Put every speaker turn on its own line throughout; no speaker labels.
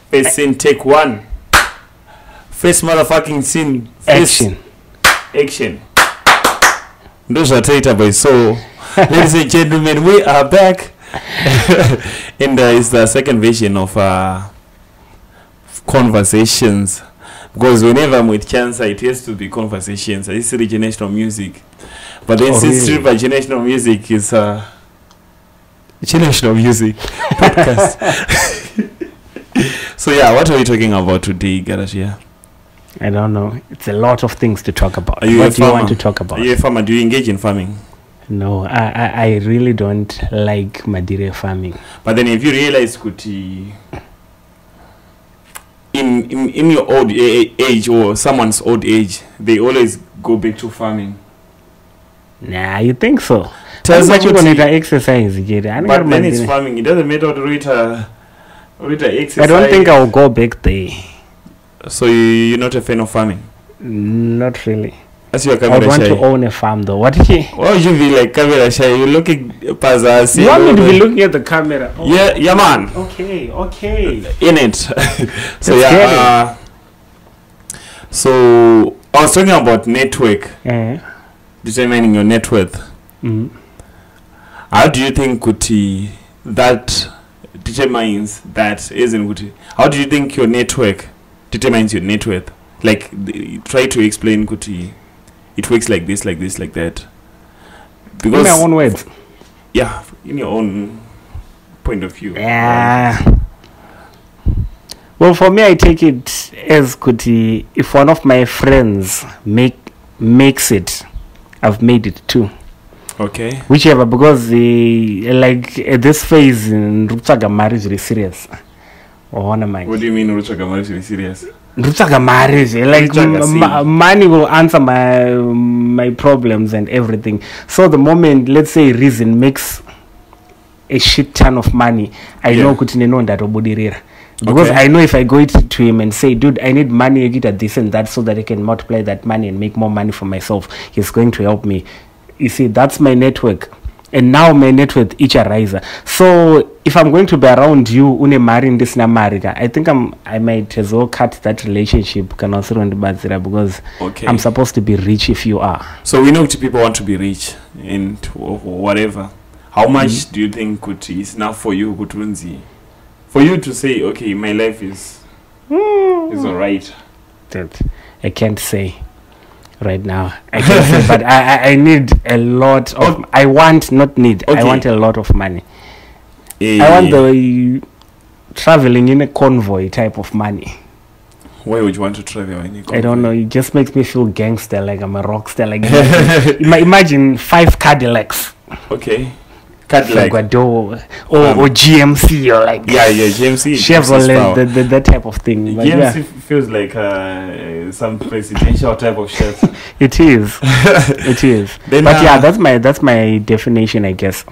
First scene, take one. First motherfucking scene. Action. Those are Tata boys. So, ladies and gentlemen, we are back. And it's the second version of conversations. Because whenever I'm with Chansa, it has to be conversations. It's generational music. But then since generational music is generational music podcast. So yeah, what are we talking about today, Garashia?
I don't know. It's a lot of things to talk about.
What
do you want to talk about?
Are you a farmer? Do you engage in farming?
No, I really don't like Madire farming.
But then if you realize, Kuti, in your old age or someone's old age, they always go back to farming.
Nah, you think so?
Tell
much you gonna exercise,
but then it's farming. It doesn't matter what exercise.
I don't think I'll go back there.
So you're not a fan of farming?
Not really.
That's your camera.
I want to own a farm though. What
Why would you be like camera shy? You're looking past.
You want me to be looking at the camera?
Oh. Yeah, man.
Okay.
In it. So yeah. So I was talking about network. Determining your net worth. How do you think Kuti that determines that isn't Kuti? How do you think your network determines your net worth? Like try to explain Kuti. It works like this, like that. Because
in my own words.
Yeah, in your own point of view.
Yeah. Right? Well, for me, I take it as Kuti. If one of my friends makes it, I've made it too.
Okay.
Whichever, because like at this phase in Rutsaga marriage is serious. What do
you mean Rutsaga marriage is serious?
Rutsaga marriage, like money will answer my problems and everything. So the moment, let's say, Reason makes a shit ton of money, I know Kutineno that Obudirira. Because I know if I go to him and say, dude, I need money, I get at this and that so that I can multiply that money and make more money for myself, he's going to help me. You see, that's my network. And now my network each a riser. So if I'm going to be around you, marrying this in America, I think I might as well cut that relationship because I'm supposed to be rich if you are.
So we know people want to be rich and whatever. How much do you think is enough for you, Kutunzi? For you to say, okay, my life is alright.
That I can't say right now. I can't say, but I need a lot of. I want I want a lot of money. I want the traveling in a convoy type of money.
Why would you want to travel in a convoy?
I don't know. It just makes me feel gangster, like I'm a rock star. Like imagine 5 Cadillacs.
Okay. Cadillac
or GMC or like
GMC
Chevrolet, that type of thing. But
GMC feels like some presidential type of shirt.
It is. It is. Then, but yeah, that's my definition, I guess.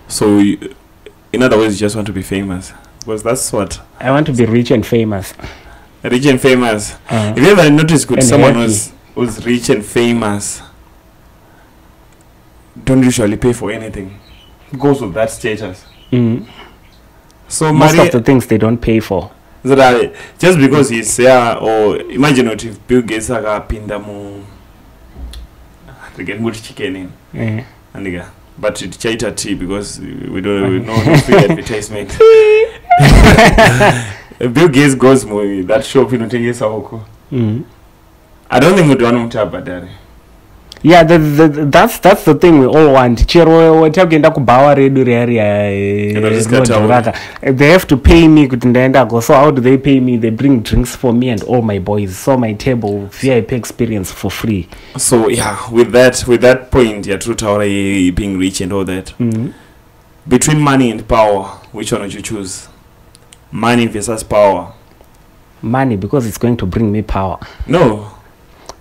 So in other words, you just want to be famous, because that's what
I want to be. Rich and famous.
Rich and famous. If you ever noticed, someone who's rich and famous don't usually pay for anything. Goes with that status. So
most of the things they don't pay for.
So that just because he's there, or imagine what if Bill Gates pinda mu to get good chicken in, and but it's chaita tea because we don't know free advertisement. Bill Gates goes more that shop in Utengesawoko. I don't think we'd want to have badari.
Yeah, that's the thing we all want. They have to pay me. So how do they pay me? They bring drinks for me and all my boys. So my table VIP experience for free.
So yeah, with that point, yeah, true tower being rich and all that. Between money and power, which one would you choose? Money versus power.
Money, because it's going to bring me power.
No.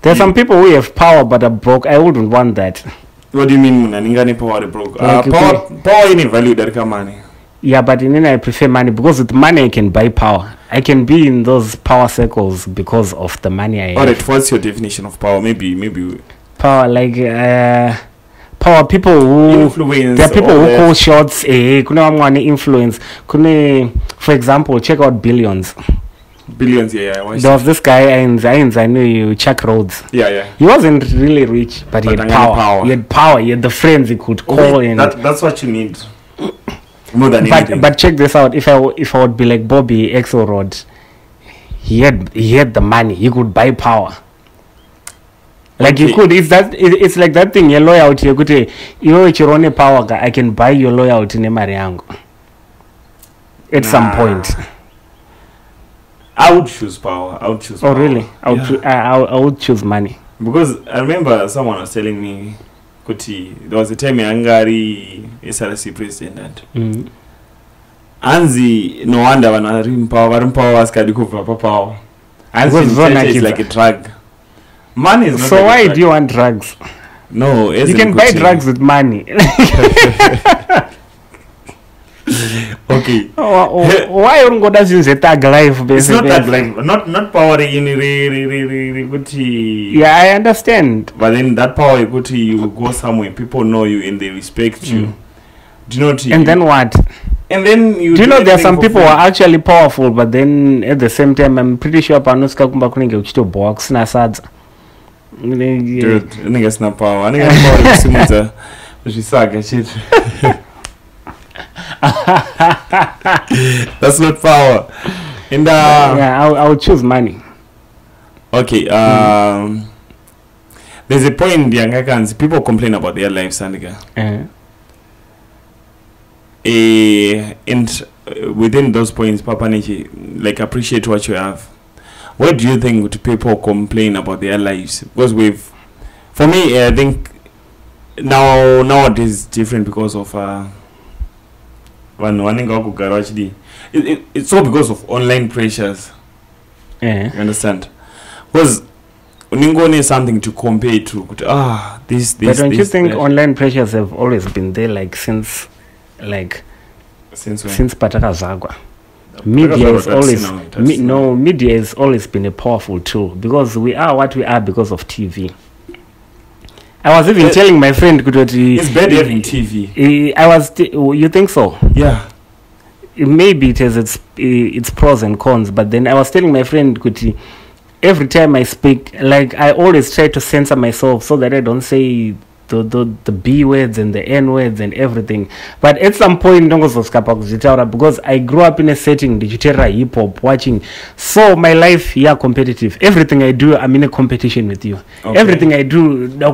There's some people who have power but are broke. I wouldn't want that.
What do you mean, Munaningani power broke? Power any value that come money.
Yeah, but in I prefer money because with money I can buy power. I can be in those power circles because of the money I have.
Alright, what's your definition of power? Maybe
power, like power, people who
influence.
There are people who call shots. Influence. For example, check out Billions.
Billions, yeah. I watched
There was this guy, I knew you, Chuck Rhodes.
Yeah.
He wasn't really rich, but he had power. He had power. He had the friends he could call in.
That's what you need. More than anything.
But check this out. If I would be like Bobby Axelrod, he had the money. He could buy power. Like you could. It's like that thing. Your loyalty. You could say, your own power. I can buy your loyalty in Mariango. At some point.
I would choose power. Oh,
really? I would choose money.
Because I remember someone was telling me, Kuti, there was a time Angari SRC president. Anzi, no wonder when I rim power was power. Anzi is like a drug. Money is not.
So why do you want drugs?
No,
you can buy drugs with money.
Okay.
Why don't go use a tag life?
It's not tag life. Not power in
yeah, I understand.
But then that power you go somewhere, people know you and they respect you. Do you know what?
And then what?
And then you
do you know there are some people who are actually powerful, but then at the same time I'm pretty sure Panuska kumba kuninge uchito box na sadza.
Dude, niggas not power. Niggas power is similar. Shit. That's not power. And
yeah, I would choose money.
Okay. There's a point in the Angakans, people complain about their lives, Sandiga. And within those points, Papa Nichi, like, appreciate what you have. What do you think people complain about their lives? Because for me, I think nowadays different because of it's all because of online pressures. You understand? Because Uningo needs something to compare to. This.
But don't you think online pressures have always been there, like since Pataka Zagwa? Media has always been a powerful tool because we are what we are because of TV. I was even telling my friend,
it's better having TV.
You think so?
Yeah.
Maybe it has its pros and cons, but then I was telling my friend, Kuti, every time I speak, like I always try to censor myself so that I don't say the B words and the N words and everything. But at some point, because I grew up in a setting, digital hip hop, watching. So my life, competitive. Everything I do, I'm in a competition with you. Okay. Everything I do, my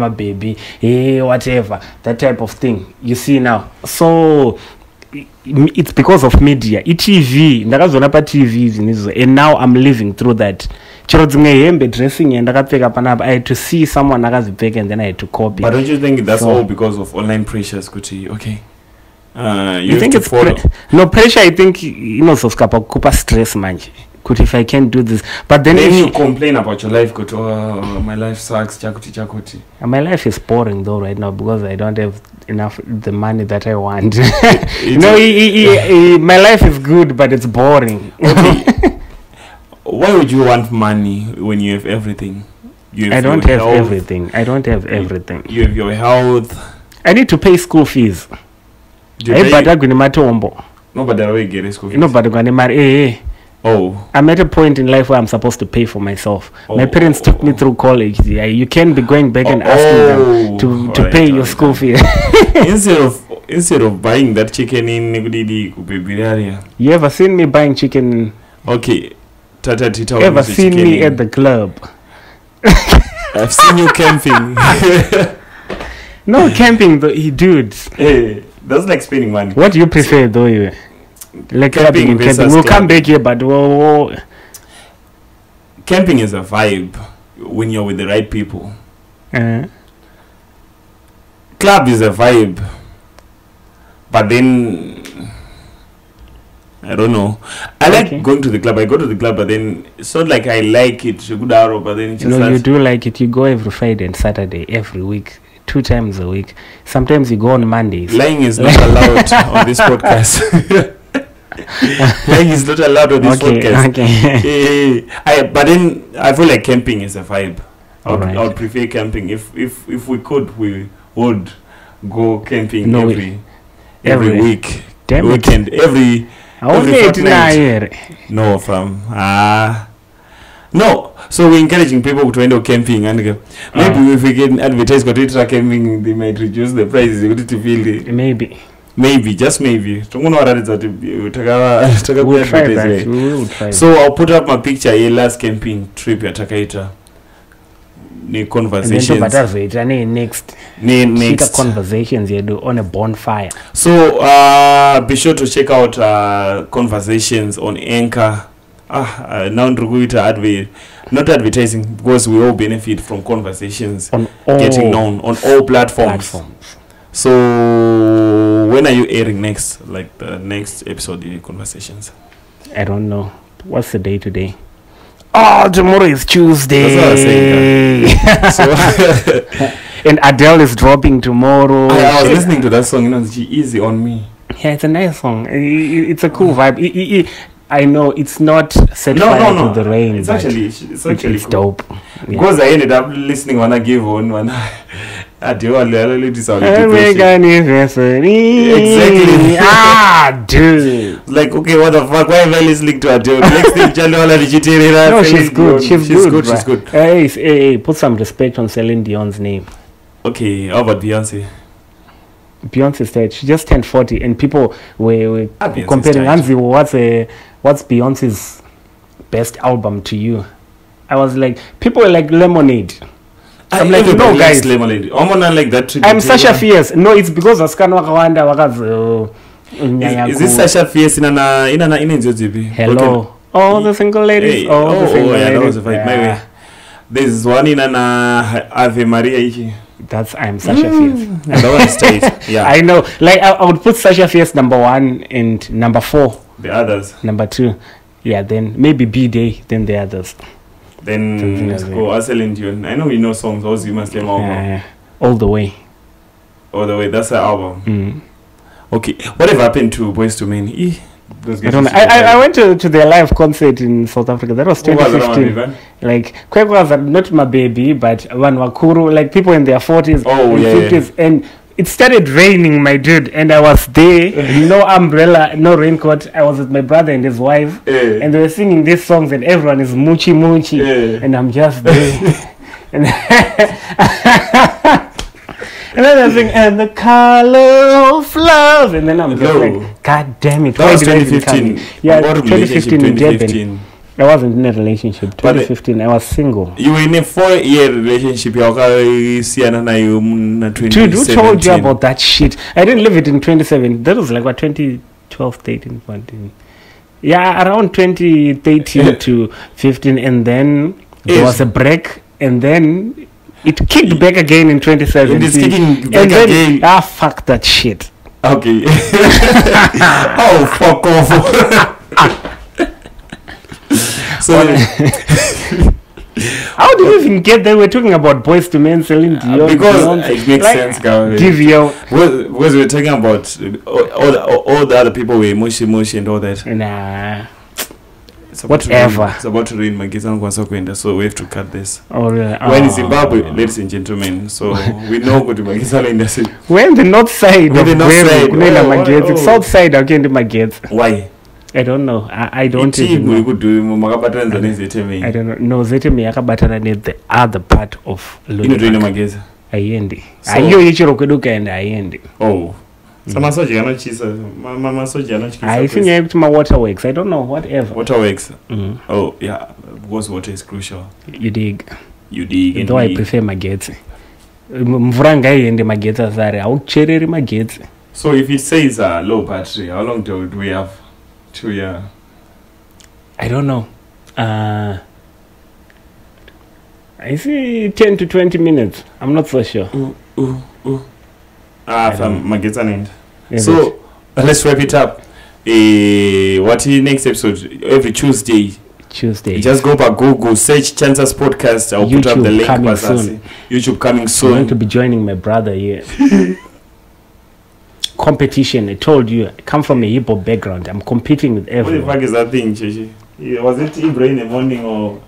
baby, whatever, that type of thing. You see now. So it's because of media. TV, and now I'm living through that. Dressing and I had to see someone and then I had to copy.
But don't you think that's all because of online pressures, Kuti? Okay.
You think it's no pressure? I think so kupa stress man. Kuti, if I can't do this, but then
if you complain about your life, Kuti, my life sucks, chakuti.
My life is boring though right now because I don't have enough the money that I want. My life is good, but it's boring. Okay.
Why would you want money when you have everything?
I don't have everything.
You have your health.
I need to pay school fees.
Nobody get school fees. Oh.
I'm at a point in life where I'm supposed to pay for myself. My parents took me through college. You can't be going back and asking them to pay your school fees.
Instead of buying that chicken in Nigudi,
you ever seen me buying chicken?
Okay.
Ever seen me at the club?
I've seen you camping.
No camping though, dude.
Hey, that's like spending money.
What do you prefer though? You like camping? We'll come back here, but
camping is a vibe when you're with the right people. Club is a vibe, but then I don't know. I like going to the club. I go to the club, but then it's not like I like it. But then it's just
you do like it. You go every Friday and Saturday, every week, 2 times a week. Sometimes you go on Mondays.
Lying is not allowed on this podcast. Lying is not allowed on this podcast. Okay. But then I feel like camping is a vibe. I would prefer camping. If we could, we would go camping every week.
Damn
weekend. No, fam. No. So we're encouraging people to end up camping and maybe if we get advertised for camping, they might reduce the prices. Maybe, just maybe. We'll try that. So I'll put up my picture here last camping trip at Takaita. Conversations.
Next conversations you do on a bonfire.
So be sure to check out conversations on Anchor. Now not advertising, because we all benefit from conversations getting known on all platforms. So when are you airing next? Like the next episode in Conversations?
I don't know. What's the day today? Oh, tomorrow is Tuesday.
That's what I was saying.
And Adele is dropping tomorrow.
I was listening to that song, She Easy on Me.
Yeah, it's a nice song. It's a cool vibe. I know it's not set fire to the rain.
It's actually
it's
cool.
Dope.
Because I ended up listening when I gave one. Exactly.
Dude.
Like, okay, what the fuck? Why am I listening to Adele? Next thing,
no, she's good. She's good.
She's good.
Hey, put some respect on Celine Dion's name.
Okay, how about Beyonce?
Beyonce said she just turned 40, and people were comparing. Anzi, what's Beyonce's best album to you? I was like, people were like Lemonade. I'm like, no, guys.
Lemonade. Like that.
I'm Sasha Fierce. No, it's because Askano Wakawanda
Is this Sasha Fierce in an
Hello. All the single ladies.
Hey. That was a fight. Yeah. There's one in an Ave Maria.
That's I'm Sasha Fierce.
That one stays. Yeah.
I know. Like I would put Sasha Fierce number 1 and number 4.
The others.
Number 2. Yeah, then maybe B-Day, then the others.
Then let's go Celine Dion. I know you know songs, also you must have album.
All the way.
All the way, that's the album. Okay. Whatever happened to Boys to Men?
I don't know. I went to their live concert in South Africa. That was 2015. Like Kwek was not my baby, but Van Wakuru, like people in their 40s and 50s. And it started raining, my dude, and I was there, no umbrella, no raincoat. I was with my brother and his wife, and they were singing these songs, and everyone is moochie moochie, and I'm just there. And then I sing, and the color of love, and then I'm just like, God damn it.
That was 2015.
Yeah, 2015 in Durban. I wasn't in a relationship. 2015, I was single.
You were in a 4-year relationship.
Dude, who told you about that shit? I didn't live it in 2017. That was like what, 2012, 13, 14. Yeah, around 2013 to 15, and then there was a break, and then it kicked back again in 2017.
It is kicking back again.
Fuck that shit.
Okay. Oh, fuck off. So
how do you even get there? We're talking about Boys to Men, Celine Dion.
Because it makes sense, guys. Because we're talking about all the other people were mushi and all that.
Nah. Whatever.
It's about to rain my kids, so we have to cut this.
Oh, really?
We're in Zimbabwe, ladies and gentlemen. So we know what my kids are in the city.
We're in the north side.
We're in the north side.
It's south side. I can't do my kids.
Why?
I don't know. I don't even know.
We could do I don't know.
No, Zetemi yakabatana need the other part of
Lodi. You know mageza.
Ayendi. Ayo yichiro kweduka and ayendi.
Oh. Some soja anochisa. Mama soja anochisa.
I think you to my waterworks. I don't know, whatever.
Waterworks. Oh, yeah. Because water is crucial.
You dig.
Though
I prefer magetsi. Mvura ngaiende magetsi asari. Auchereri magetsi.
So if it says low battery, how long do we have? 2 years. I
don't know. I see 10 to 20 minutes. I'm not so sure.
So let's wrap it up. What is next episode? Every Tuesday. Just go back Google, search Chansa's podcast. I'll YouTube put up the link. YouTube coming soon.
I'm going to be joining my brother here. Competition. I told you, I come from a hip hop background. I'm competing with everyone.
What the fuck is that thing, Chichi? Was it Ibra in the morning or?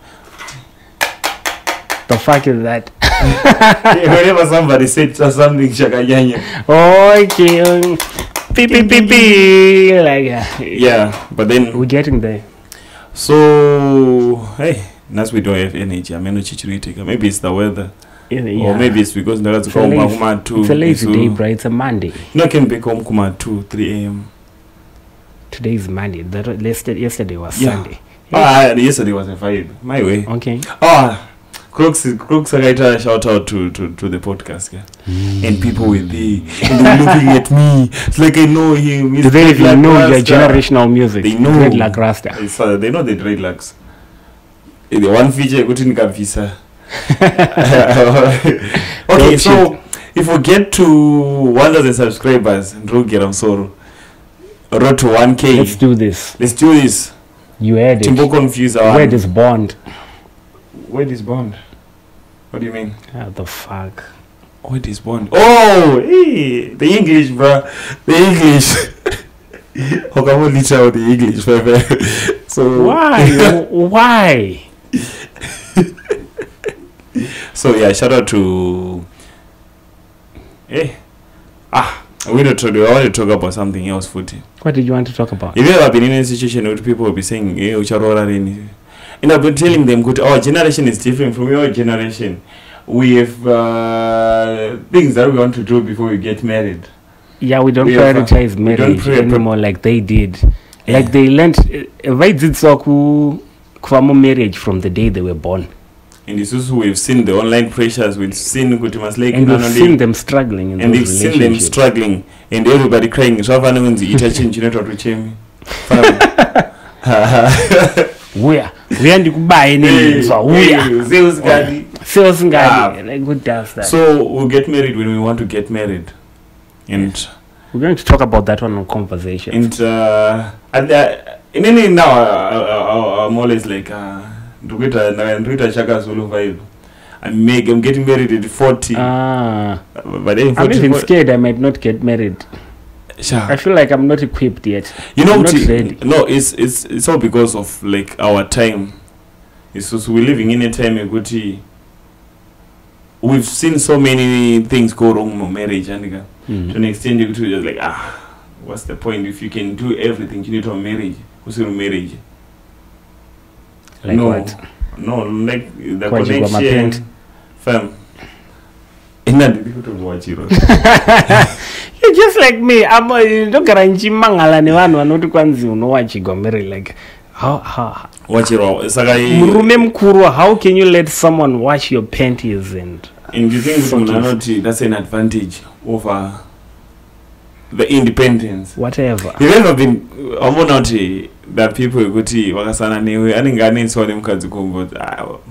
The fuck is that?
Whenever somebody said something, Shakanyanya.
Okay.
Yeah, but then
we're getting there.
So hey, that's we don't have energy. I mean, maybe it's the weather. Or maybe it's because
it's a lazy day, bro. It's a Monday.
You can be home kuma 2-3 a.m.
Today is Monday. Yesterday was Sunday.
Yesterday was a Friday. My way.
Okay.
Crooks I shout out to the podcast, and people with and they're looking at me. It's like I know him.
Do they even know your generational music? They know dreadlock Rasta.
They know the dreadlocks. The one feature couldn't come visa. Okay, so if we get to 1,000 subscribers, road to 1K. Let's do this.
You heard it.
Timbo confuse our
where is Bond?
Where is Bond? What do you mean?
How the fuck?
What is Bond? Oh, hey, the English, bro. The English. How come we tell the English, so
why?
So yeah, shout out to. I want to talk about something else, Footy.
What did you want to talk about?
Have you ever been in a situation where people will be saying, and I've been telling them, our generation is different from your generation. We have things that we want to do before we get married.
Yeah, we don't prioritize marriage anymore like they did. Like they learned, why did Soku marriage from the day they were born?
And this is we've seen the online pressures, we've seen
and we've seen them struggling
and they've seen them struggling and everybody crying. So I know the change you know to change.
We are to buy sales guy like good does that.
So we'll get married when we want to get married. And
we're going to talk about that one on conversation.
And in any now I'm always like I'm getting married at 40. But then
I'm even scared I might not get married.
Sure.
I feel like I'm not equipped yet.
You know, not ready. No, it's all because of like our time. It's just we're living in a time we've seen so many things go wrong in marriage, and to an extent you just like what's the point if you can do everything you need to marriage? What's your marriage?
Like no, what?
No, like the connection. Fam.
You're just like me. I'm not garanti mangala ni wanu not kwanzi unowachi gomeri like how
watch it all.
How can you let someone wash your panties and
you think that's an advantage over the independence?
Whatever.
You've ever been that people wakasana newe aningane nsone mukadzi kombo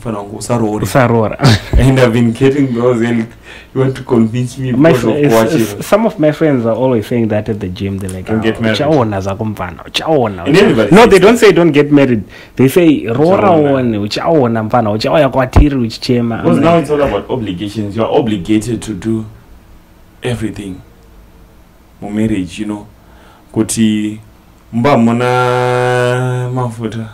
fana usarora and I've been getting those and you want to convince me
some of my friends are always saying that at the gym. They're like
get married.
No, they don't say don't get married. They say rora one uchaona mfana uchaya kwatiri uchichema.
Because now it's all about obligations. You are obligated to do everything for marriage, you know. Kuti mona mafuta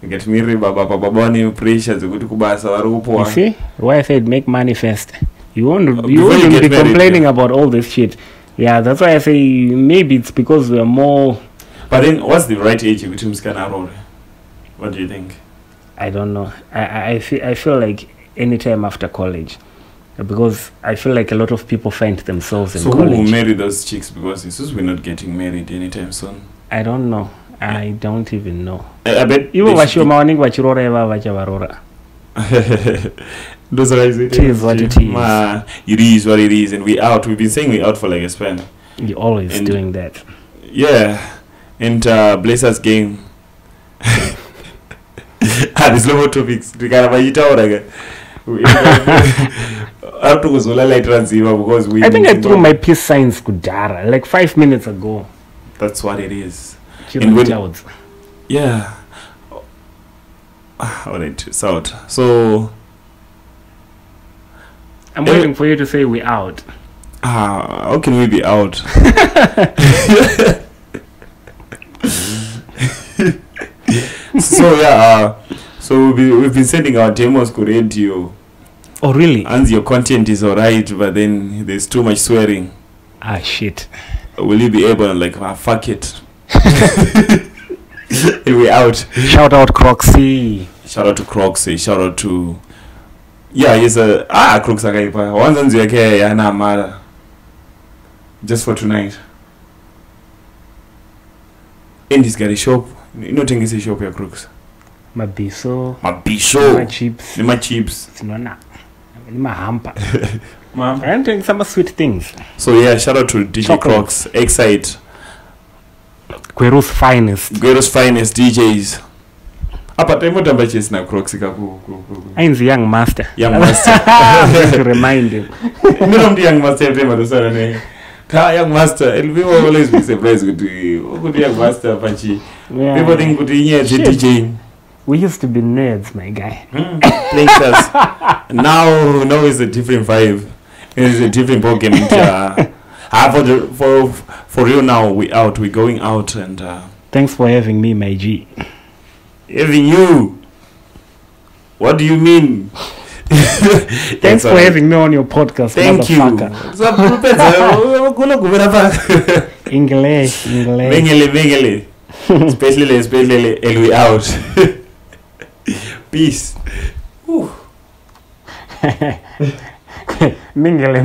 get married baba ni pressure zokuti kubasa vari kupoa.
You see why I said make money first. You won't be complaining about all this shit. Yeah, that's why I say maybe it's because we are more.
But then what's the right age between mskana role? What do you think?
I don't know. I feel like any time after college, because I feel like a lot of people find themselves in college.
So who will marry those chicks? Because it's just we're not getting married anytime soon.
I don't know. I don't even know.
I bet
you watch your morning watch varora.
Those guys, it
is what it is.
It is what it is, and we out. We've been saying we out for like a span.
You're always doing that.
Yeah, and Blazers game. There's no more topics. I
think I threw my peace signs Kudara like 5 minutes ago.
That's what it is. Yeah. Alright, it's out. So
I'm waiting for you to say we out.
How can we be out? So yeah, so we've been sending our demos to radio.
Oh really?
And your content is alright, but then there's too much swearing.
Shit.
will you be able, like, fuck it. And we out.
Shout out Croxy.
Shout out to Croxy. Shout out to... Yeah, he's a... Crocs akaipa. Once and yake yana mara. Just for tonight. In this gari shop. Inotengisa shop ya Crocs.
Mabiso.
Nima chips.
Sinona. Nima hamper. I'm doing some sweet things.
So yeah, shout out to DJ Crocs. Excite.
Gwero's finest
DJs. Apa time utamba chase na Crocs ikaku.
I'm the young master.
To
remind him.
No, I'm the young master. Young master. And we will always be surprised with the young master. Pachi.
Yeah.
People think good DJ.
We used to be nerds, my guy.
Playing us. Now it's a different vibe. It's a different ball game. For real now, we're going out and
thanks for having me, my G.
Having you? What do you mean?
Thanks for having me on your podcast.
Thank you.
English.
Bengele. Especially, and we out. Peace.
Mingele,